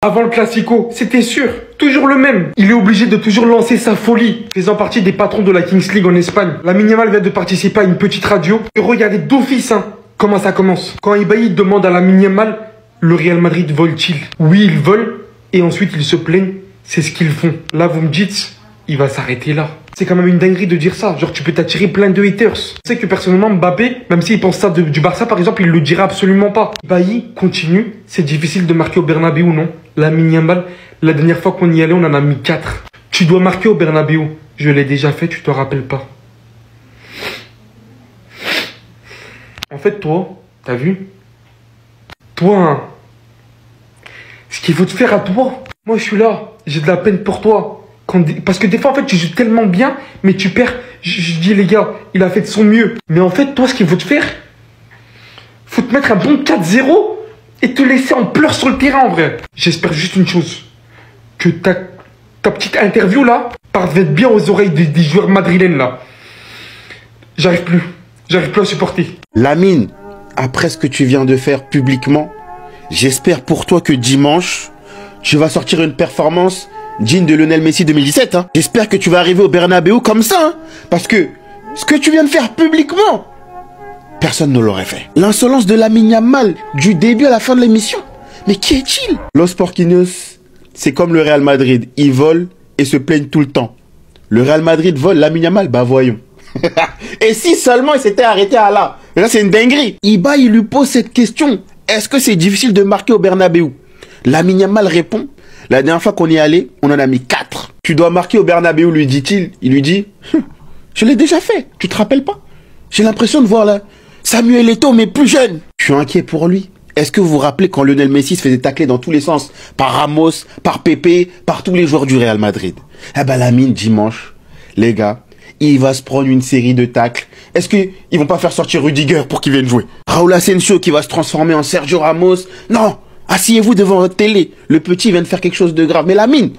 Avant le Classico, c'était sûr, toujours le même. Il est obligé de toujours lancer sa folie, faisant partie des patrons de la Kings League en Espagne. Lamine Yamal vient de participer à une petite radio. Et regardez d'office, comment ça commence. Quand Ibai demande à Lamine Yamal, le Real Madrid vole-t-il? Oui, ils volent, et ensuite ils se plaignent. C'est ce qu'ils font. Là, vous me dites, il va s'arrêter là. C'est quand même une dinguerie de dire ça. Genre, tu peux t'attirer plein de haters. Tu sais que personnellement, Mbappé, même s'il pense ça du Barça, par exemple, il le dira absolument pas. Bailly continue. C'est difficile de marquer au Bernabéu, non? Lamine Yamal, la dernière fois qu'on y allait, on en a mis 4. Tu dois marquer au Bernabéu. Je l'ai déjà fait, tu te rappelles pas. En fait, toi, t'as vu? Toi, ce qu'il faut te faire à toi. Moi, je suis là. J'ai de la peine pour toi. Parce que des fois, en fait, tu joues tellement bien, mais tu perds. Je dis, les gars, il a fait de son mieux. Mais en fait, toi, ce qu'il faut te faire, faut te mettre un bon 4-0 et te laisser en pleurs sur le terrain, en vrai. J'espère juste une chose. Que ta petite interview, là, parvienne bien aux oreilles des joueurs madrilènes, là. J'arrive plus. J'arrive plus à supporter. Lamine, après ce que tu viens de faire publiquement, j'espère pour toi que dimanche, tu vas sortir une performance digne de Lionel Messi 2017. J'espère que tu vas arriver au Bernabéu comme ça. Parce que ce que tu viens de faire publiquement, personne ne l'aurait fait. L'insolence de Lamine Yamal du début à la fin de l'émission. Mais qui est-il? Los Porquinos, c'est comme le Real Madrid. Ils volent et se plaignent tout le temps. Le Real Madrid vole, Lamine Yamal, bah voyons. Et si seulement il s'était arrêté à là. Là, c'est une dinguerie. Ibai, il lui pose cette question. Est-ce que c'est difficile de marquer au Bernabéu? Lamine Yamal répond. La dernière fois qu'on y est allé, on en a mis 4. Tu dois marquer au Bernabéu, lui dit-il. Il lui dit, je l'ai déjà fait. Tu te rappelles pas? J'ai l'impression de voir là Samuel Eto'o, mais plus jeune. Je suis inquiet pour lui. Est-ce que vous vous rappelez quand Lionel Messi se faisait tacler dans tous les sens? Par Ramos, par Pepe, par tous les joueurs du Real Madrid. Eh ben Lamine, dimanche, les gars, il va se prendre une série de tacles. Est-ce qu'ils vont pas faire sortir Rudiger pour qu'il vienne jouer? Raúl Asensio qui va se transformer en Sergio Ramos? Non! Asseyez-vous devant votre télé. Le petit vient de faire quelque chose de grave. Mais Lamine,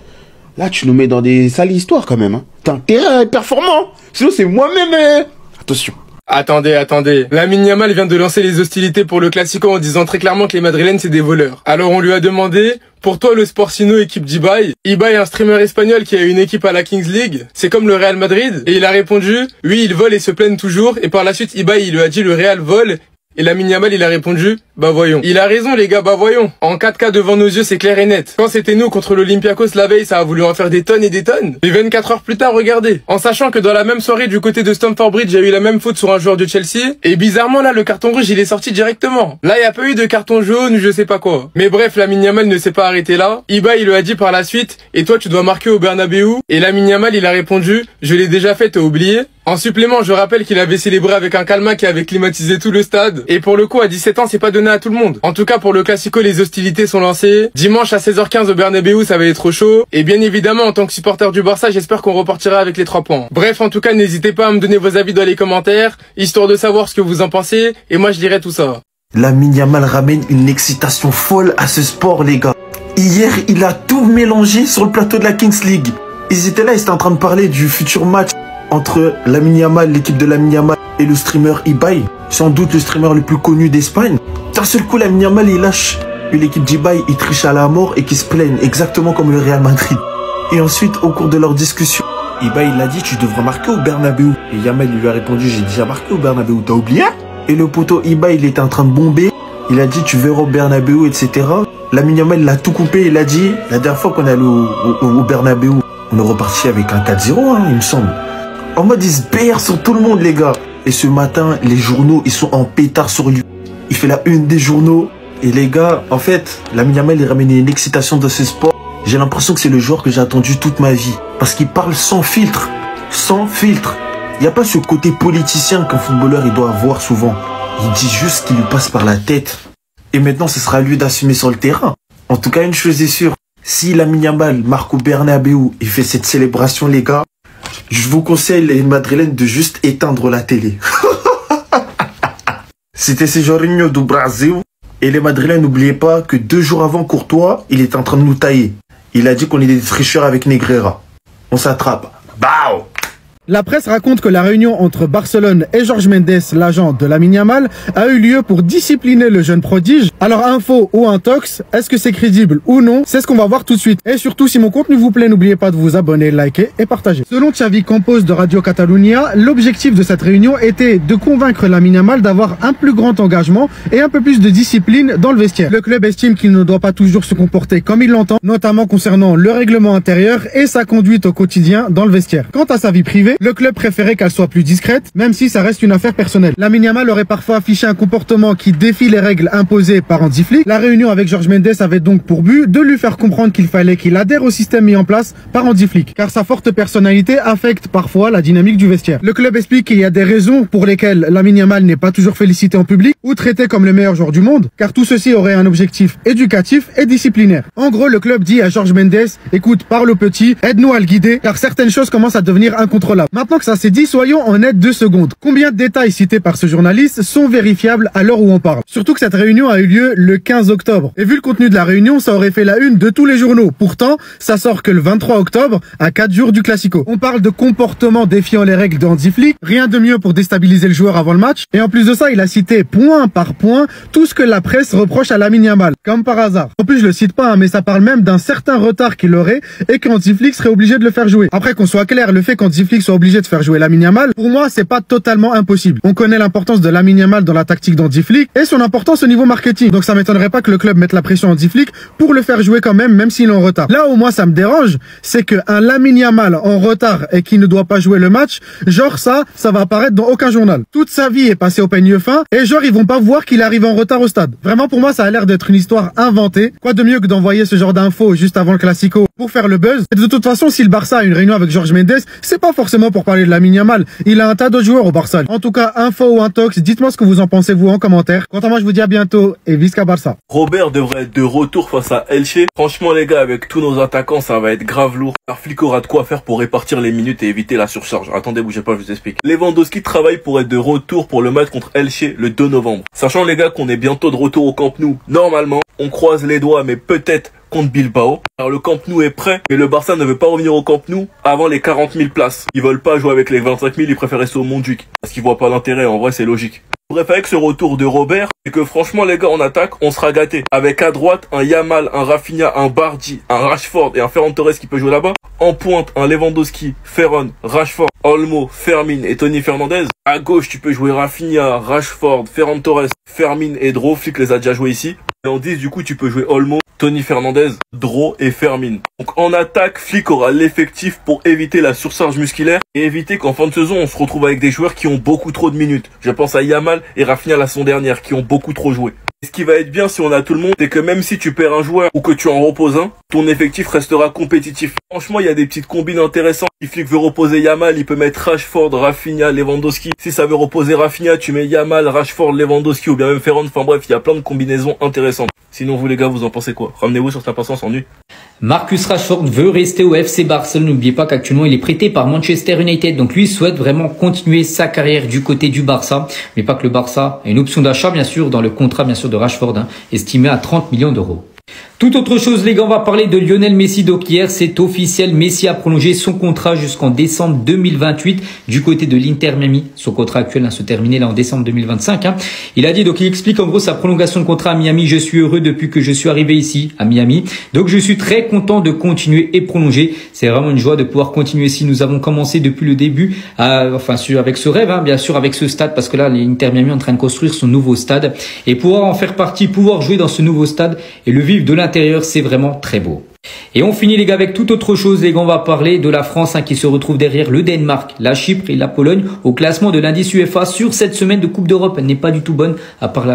là, tu nous mets dans des sales histoires quand même. T'as intérêt à être performant. Sinon, c'est moi-même. Attention. Attendez. Lamine Yamal vient de lancer les hostilités pour le Classico en disant très clairement que les Madrilènes, c'est des voleurs. Alors, on lui a demandé, pour toi, le Sportino, équipe d'Ibai. Ibai est un streamer espagnol qui a une équipe à la Kings League. C'est comme le Real Madrid. Et il a répondu, oui, ils volent et se plaignent toujours. Et par la suite, Ibai, il lui a dit, le Real vole. Et Lamine Yamal, il a répondu, bah voyons. Il a raison les gars, bah voyons. En 4K devant nos yeux, c'est clair et net. Quand c'était nous contre l'Olympiakos la veille, ça a voulu en faire des tonnes et des tonnes. Et 24 heures plus tard, regardez. En sachant que dans la même soirée, du côté de Stamford Bridge, il y a eu la même faute sur un joueur de Chelsea. Et bizarrement, là, le carton rouge, il est sorti directement. Là, il n'y a pas eu de carton jaune, je sais pas quoi. Mais bref, Lamine Yamal ne s'est pas arrêté là. Ibai, il lui a dit par la suite, et toi, tu dois marquer au Bernabéu. Et Lamine Yamal, il a répondu, je l'ai déjà fait, t'as oublié. En supplément, je rappelle qu'il avait célébré avec un calma qui avait climatisé tout le stade. Et pour le coup, à 17 ans, c'est pas donné à tout le monde. En tout cas, pour le Classico, les hostilités sont lancées. Dimanche à 16h15 au Bernabéu, ça va être trop chaud. Et bien évidemment, en tant que supporter du Barça, j'espère qu'on repartira avec les 3 points. Bref, en tout cas, n'hésitez pas à me donner vos avis dans les commentaires, histoire de savoir ce que vous en pensez. Et moi, je dirai tout ça. Lamine Yamal ramène une excitation folle à ce sport, les gars. Hier, il a tout mélangé sur le plateau de la Kings League. Ils étaient là, ils étaient en train de parler du futur match entre Lamine Yamal, l'équipe de Lamine Yamal et le streamer Ibai, sans doute le streamer le plus connu d'Espagne. D'un seul coup, Lamine Yamal, il lâche l'équipe d'Ibai, il triche à la mort et qui se plaignent, exactement comme le Real Madrid. Et ensuite, au cours de leur discussion, Ibai, il a dit, tu devras marquer au Bernabéu. Et Yamal, il lui a répondu, j'ai déjà marqué au Bernabéu, t'as oublié? Et le poteau Ibai, il était en train de bomber. Il a dit, tu verras au Bernabéu, etc. Lamine Yamal, il a tout coupé, il a dit, la dernière fois qu'on est allé au Bernabéu, on est reparti avec un 4-0, il me semble. En mode, il se BR sur tout le monde, les gars. Et ce matin, les journaux, ils sont en pétard sur lui. Il fait la une des journaux. Et les gars, en fait, Lamine Yamal, il ramène une excitation dans ce sport. J'ai l'impression que c'est le joueur que j'ai attendu toute ma vie. Parce qu'il parle sans filtre. Sans filtre. Il n'y a pas ce côté politicien qu'un footballeur, il doit avoir souvent. Il dit juste ce qui lui passe par la tête. Et maintenant, ce sera à lui d'assumer sur le terrain. En tout cas, une chose est sûre. Si Lamine Yamal marque au Bernabéu et fait cette célébration, les gars, je vous conseille, les Madrilènes, de juste éteindre la télé. C'était ce Jorginho du Brasil. Et les Madrilènes, n'oubliez pas que 2 jours avant Courtois, il était en train de nous tailler. Il a dit qu'on était des tricheurs avec Negreira. On s'attrape. Bao! La presse raconte que la réunion entre Barcelone et Jorge Mendes, l'agent de Lamine Yamal, a eu lieu pour discipliner le jeune prodige. Alors info ou intox, est-ce que c'est crédible ou non? C'est ce qu'on va voir tout de suite. Et surtout, si mon contenu vous plaît, n'oubliez pas de vous abonner, liker et partager. Selon Xavi Campos de Radio Catalunya, l'objectif de cette réunion était de convaincre Lamine Yamal d'avoir un plus grand engagement et un peu plus de discipline dans le vestiaire. Le club estime qu'il ne doit pas toujours se comporter comme il l'entend, notamment concernant le règlement intérieur et sa conduite au quotidien dans le vestiaire. Quant à sa vie privée, le club préférait qu'elle soit plus discrète, même si ça reste une affaire personnelle. Lamine Yamal aurait parfois affiché un comportement qui défie les règles imposées par Hansi Flick. La réunion avec Jorge Mendes avait donc pour but de lui faire comprendre qu'il fallait qu'il adhère au système mis en place par Hansi Flick, car sa forte personnalité affecte parfois la dynamique du vestiaire. Le club explique qu'il y a des raisons pour lesquelles Lamine Yamal n'est pas toujours félicité en public ou traité comme le meilleur joueur du monde, car tout ceci aurait un objectif éducatif et disciplinaire. En gros, le club dit à Jorge Mendes, écoute, parle au petit, aide-nous à le guider, car certaines choses commencent à devenir incontrôlables. Maintenant que ça s'est dit, soyons honnêtes 2 secondes. Combien de détails cités par ce journaliste sont vérifiables à l'heure où on parle? Surtout que cette réunion a eu lieu le 15 octobre. Et vu le contenu de la réunion, ça aurait fait la une de tous les journaux. Pourtant, ça sort que le 23 octobre, à 4 jours du Classico. On parle de comportement défiant les règles de Hansi Flick, rien de mieux pour déstabiliser le joueur avant le match. Et en plus de ça, il a cité point par point tout ce que la presse reproche à Lamine Yamal, comme par hasard. En plus, je le cite pas, mais ça parle même d'un certain retard qu'il aurait et qu'Hansi Flick serait obligé de le faire jouer. Après, qu'on soit clair, le fait qu'Hansi Flick soit obligé de faire jouer Lamine Yamal, pour moi, c'est pas totalement impossible. On connaît l'importance de Lamine Yamal dans la tactique d'Hansi Flick et son importance au niveau marketing. Donc ça m'étonnerait pas que le club mette la pression à Hansi Flick pour le faire jouer quand même s'il est en retard. Là où moi ça me dérange, c'est qu'un Lamine Yamal en retard et qui ne doit pas jouer le match, genre ça va apparaître dans aucun journal. Toute sa vie est passée au peigne fin et genre ils vont pas voir qu'il arrive en retard au stade. Vraiment pour moi ça a l'air d'être une histoire inventée. Quoi de mieux que d'envoyer ce genre d'infos juste avant le Classico pour faire le buzz. Et de toute façon, si le Barça a une réunion avec Jorge Mendes, c'est pas forcément pour parler de Lamine Yamal. Il a un tas d'autres joueurs au Barça. En tout cas, info ou intox, dites-moi ce que vous en pensez vous en commentaire. Quant à moi, je vous dis à bientôt et visca Barça. Robert devrait être de retour face à Elche. Franchement les gars, avec tous nos attaquants, ça va être grave lourd. Car Flick aura de quoi faire pour répartir les minutes et éviter la surcharge. Attendez, bougez pas, je vous explique. Lewandowski travaille pour être de retour pour le match contre Elche le 2 novembre. Sachant les gars qu'on est bientôt de retour au Camp Nou. Normalement, on croise les doigts, mais peut-être contre Bilbao. Alors le Camp Nou est prêt, mais le Barça ne veut pas revenir au Camp Nou avant les 40 000 places. Ils veulent pas jouer avec les 25 000, ils préfèrent rester au Montjuic. Parce qu'ils voient pas l'intérêt, en vrai c'est logique. Bref, avec ce retour de Robert, c'est que franchement les gars en attaque, on sera gâtés. Avec à droite un Yamal, un Rafinha, un Bardi, un Rashford et un Ferran Torres qui peut jouer là-bas. En pointe, un Lewandowski, Ferran, Rashford, Olmo, Fermin et Tony Fernandez. À gauche, tu peux jouer Rafinha, Rashford, Ferran Torres, Fermin et Dro. Flick les a déjà joués ici. Et en 10, du coup, tu peux jouer Olmo, Tony Fernandez, Dro et Fermin. Donc en attaque, Flick aura l'effectif pour éviter la surcharge musculaire et éviter qu'en fin de saison, on se retrouve avec des joueurs qui ont beaucoup trop de minutes. Je pense à Yamal et Rafinha la saison dernière qui ont beaucoup trop joué. Et ce qui va être bien si on a tout le monde, c'est que même si tu perds un joueur ou que tu en reposes un, ton effectif restera compétitif. Franchement, il y a des petites combines intéressantes. Si Flick veut reposer Yamal, il peut mettre Rashford, Rafinha, Lewandowski. Si ça veut reposer Rafinha, tu mets Yamal, Rashford, Lewandowski ou bien même Ferran. Enfin bref, il y a plein de combinaisons intéressantes. Sinon, vous les gars, vous en pensez quoi? Ramenez-vous sur sa patience en nu. Marcus Rashford veut rester au FC Barcelone. N'oubliez pas qu'actuellement il est prêté par Manchester United. Donc lui souhaite vraiment continuer sa carrière du côté du Barça. N'oubliez pas que le Barça a une option d'achat bien sûr dans le contrat bien sûr de Rashford, estimé à 30 millions d'euros. Toute autre chose les gars, on va parler de Lionel Messi. Donc hier c'est officiel, Messi a prolongé son contrat jusqu'en décembre 2028 du côté de l'Inter Miami. Son contrat actuel se terminait là en décembre 2025. Il a dit, donc il explique en gros sa prolongation de contrat à Miami. Je suis heureux depuis que je suis arrivé ici à Miami. Donc je suis très content de continuer et prolonger. C'est vraiment une joie de pouvoir continuer ici. Nous avons commencé depuis le début, avec ce rêve, bien sûr avec ce stade, parce que là l'Inter Miami est en train de construire son nouveau stade et pouvoir en faire partie, pouvoir jouer dans ce nouveau stade et le vivre de l'intérieur, c'est vraiment très beau. Et on finit les gars avec toute autre chose les gars, on va parler de la France qui se retrouve derrière le Danemark, la Chypre et la Pologne au classement de l'indice UEFA sur cette semaine de Coupe d'Europe. Elle n'est pas du tout bonne à part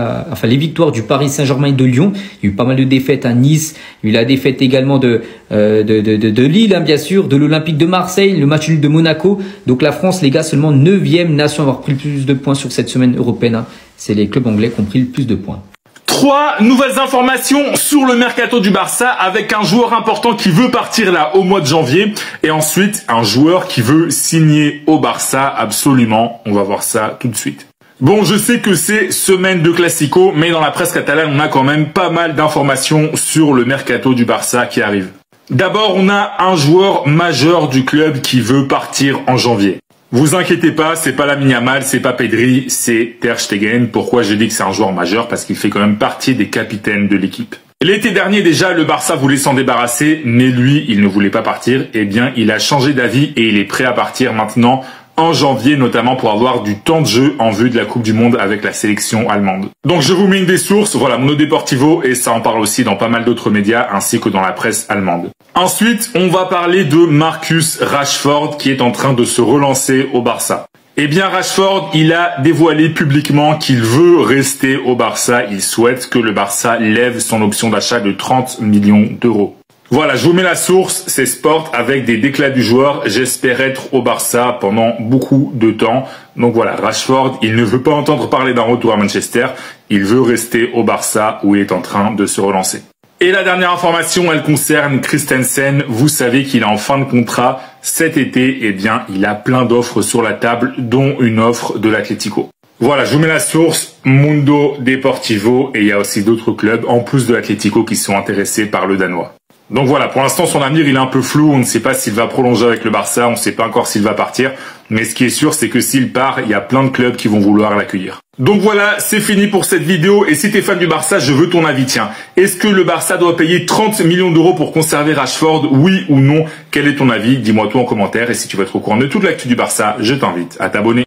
les victoires du Paris Saint-Germain et de Lyon. Il y a eu pas mal de défaites à Nice, il y a eu la défaite également de Lille bien sûr, de l'Olympique de Marseille, le match nul de Monaco. Donc la France les gars, seulement 9e nation à avoir pris le plus de points sur cette semaine européenne. C'est les clubs anglais qui ont pris le plus de points. 3 nouvelles informations sur le mercato du Barça avec un joueur important qui veut partir là au mois de janvier et ensuite un joueur qui veut signer au Barça absolument. On va voir ça tout de suite. Bon, je sais que c'est semaine de Classico, mais dans la presse catalane, on a quand même pas mal d'informations sur le mercato du Barça qui arrive. D'abord, on a un joueur majeur du club qui veut partir en janvier. Vous inquiétez pas, c'est pas Lamine Yamal, c'est pas Pedri, c'est Ter Stegen. Pourquoi je dis que c'est un joueur majeur? Parce qu'il fait quand même partie des capitaines de l'équipe. L'été dernier déjà, le Barça voulait s'en débarrasser, mais lui, il ne voulait pas partir. Eh bien, il a changé d'avis et il est prêt à partir maintenant en janvier, notamment pour avoir du temps de jeu en vue de la Coupe du Monde avec la sélection allemande. Donc je vous mets une des sources, voilà, Mundo Deportivo, et ça en parle aussi dans pas mal d'autres médias ainsi que dans la presse allemande. Ensuite, on va parler de Marcus Rashford qui est en train de se relancer au Barça. Eh bien, Rashford, il a dévoilé publiquement qu'il veut rester au Barça. Il souhaite que le Barça lève son option d'achat de 30 millions d'euros. Voilà, je vous mets la source, c'est Sport avec des déclats du joueur. J'espère être au Barça pendant beaucoup de temps. Donc voilà, Rashford, il ne veut pas entendre parler d'un retour à Manchester. Il veut rester au Barça où il est en train de se relancer. Et la dernière information, elle concerne Christensen. Vous savez qu'il est en fin de contrat cet été. Eh bien, il a plein d'offres sur la table, dont une offre de l'Atlético. Voilà, je vous mets la source, Mundo Deportivo. Et il y a aussi d'autres clubs, en plus de l'Atlético, qui sont intéressés par le Danois. Donc voilà, pour l'instant, son avenir, il est un peu flou. On ne sait pas s'il va prolonger avec le Barça. On ne sait pas encore s'il va partir. Mais ce qui est sûr, c'est que s'il part, il y a plein de clubs qui vont vouloir l'accueillir. Donc voilà, c'est fini pour cette vidéo. Et si t'es fan du Barça, je veux ton avis. Tiens, est-ce que le Barça doit payer 30 millions d'euros pour conserver Rashford? Oui ou non? Quel est ton avis? Dis-moi tout en commentaire. Et si tu veux être au courant de toute l'actu du Barça, je t'invite à t'abonner.